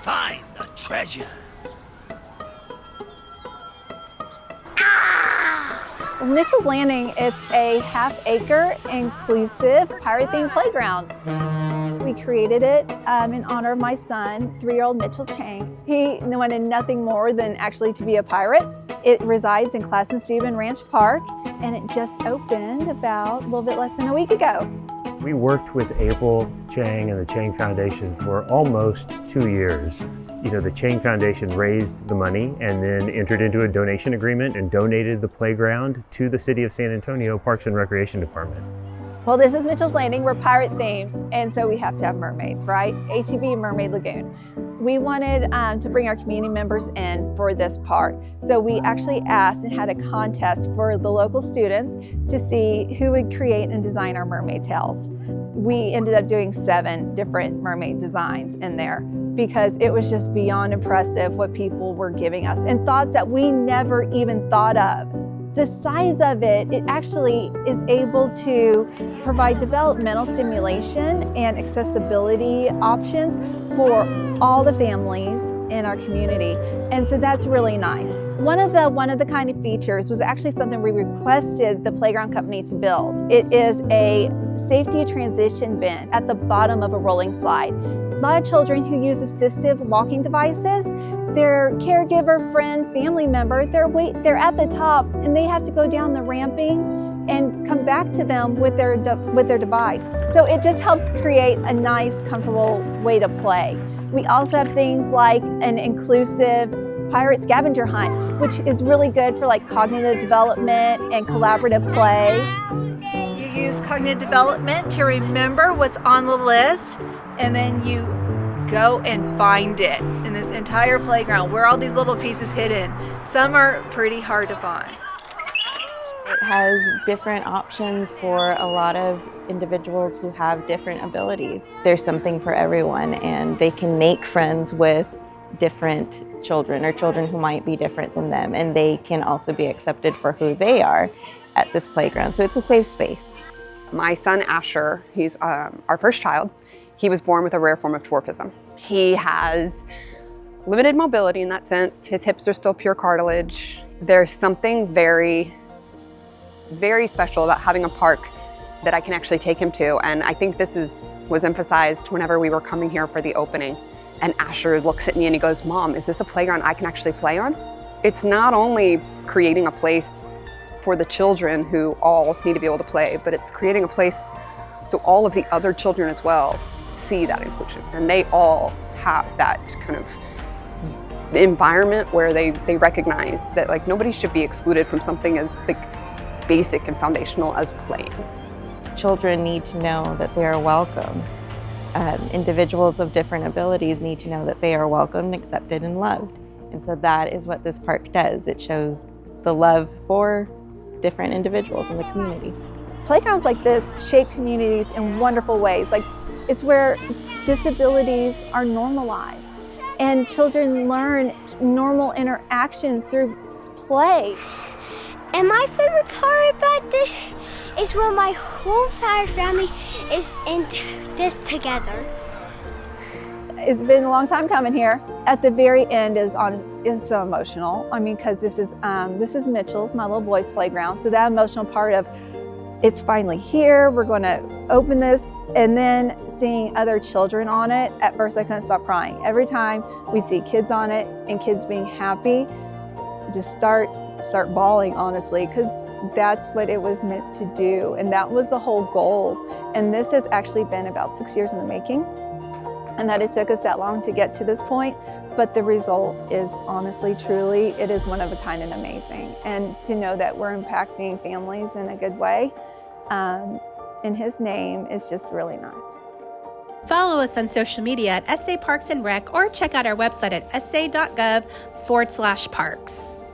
find the treasure. Mitchell's Landing, it's a half-acre inclusive pirate-themed playground. We created it in honor of my son, 3-year-old Mitchell Chang. He wanted nothing more than actually to be a pirate. It resides in Classen-Steuben Ranch Park, and it just opened about a little bit less than a week ago. We worked with April Chang and the Chang Foundation for almost 2 years. The Chang Foundation raised the money and then entered into a donation agreement and donated the playground to the City of San Antonio Parks and Recreation Department. Well, this is Mitchell's Landing. We're pirate themed, and so we have to have mermaids, right? HEB Mermaid Lagoon. We wanted to bring our community members in for this park. So we actually asked and had a contest for the local students to see who would create and design our mermaid tails. We ended up doing 7 different mermaid designs in there because it was just beyond impressive what people were giving us and thoughts that we never even thought of. The size of it actually is able to provide developmental stimulation and accessibility options for all the families in our community. And so that's really nice. One of the kind of features was actually something we requested the playground company to build. It is a safety transition bin at the bottom of a rolling slide. A lot of children who use assistive walking devices, their caregiver, friend, family member, they're at the top and they have to go down the ramping and come back to them with their device. So it just helps create a nice, comfortable way to play. We also have things like an inclusive pirate scavenger hunt, which is really good for like cognitive development and collaborative play. You use cognitive development to remember what's on the list, and then you go and find it in this entire playground where all these little pieces hidden. Some are pretty hard to find. It has different options for a lot of individuals who have different abilities. There's something for everyone, and they can make friends with different children or children who might be different than them, and they can also be accepted for who they are at this playground. So it's a safe space. My son Asher, he's our first child. He was born with a rare form of dwarfism. He has limited mobility in that sense. His hips are still pure cartilage. There's something very, very special about having a park that I can actually take him to. And I think this was emphasized whenever we were coming here for the opening. And Asher looks at me and he goes, "Mom, is this a playground I can actually play on?" It's not only creating a place for the children who all need to be able to play, but it's creating a place so all of the other children as well see that inclusion. And they all have that kind of environment where they recognize that like nobody should be excluded from something as like basic and foundational as playing. Children need to know that they are welcome. Individuals of different abilities need to know that they are welcomed, accepted, and loved. And so that is what this park does. It shows the love for different individuals in the community. Playgrounds like this shape communities in wonderful ways. Like, it's where disabilities are normalized and children learn normal interactions through play. And my favorite part about this is when my whole entire family is in this together. It's been a long time coming here. At the very end is so emotional. I mean, because this is Mitchell's, my little boy's playground. So that emotional part of it's finally here, we're going to open this, and then seeing other children on it, at first I couldn't stop crying. Every time we see kids on it and kids being happy, just start bawling, honestly, because that's what it was meant to do, and that was the whole goal. And this has actually been about 6 years in the making, and that it took us that long to get to this point. But the result is honestly, truly, it is one of a kind and amazing. And to know that we're impacting families in a good way in his name is just really nice. Follow us on social media at SA Parks and Rec, or check out our website at sa.gov/parks.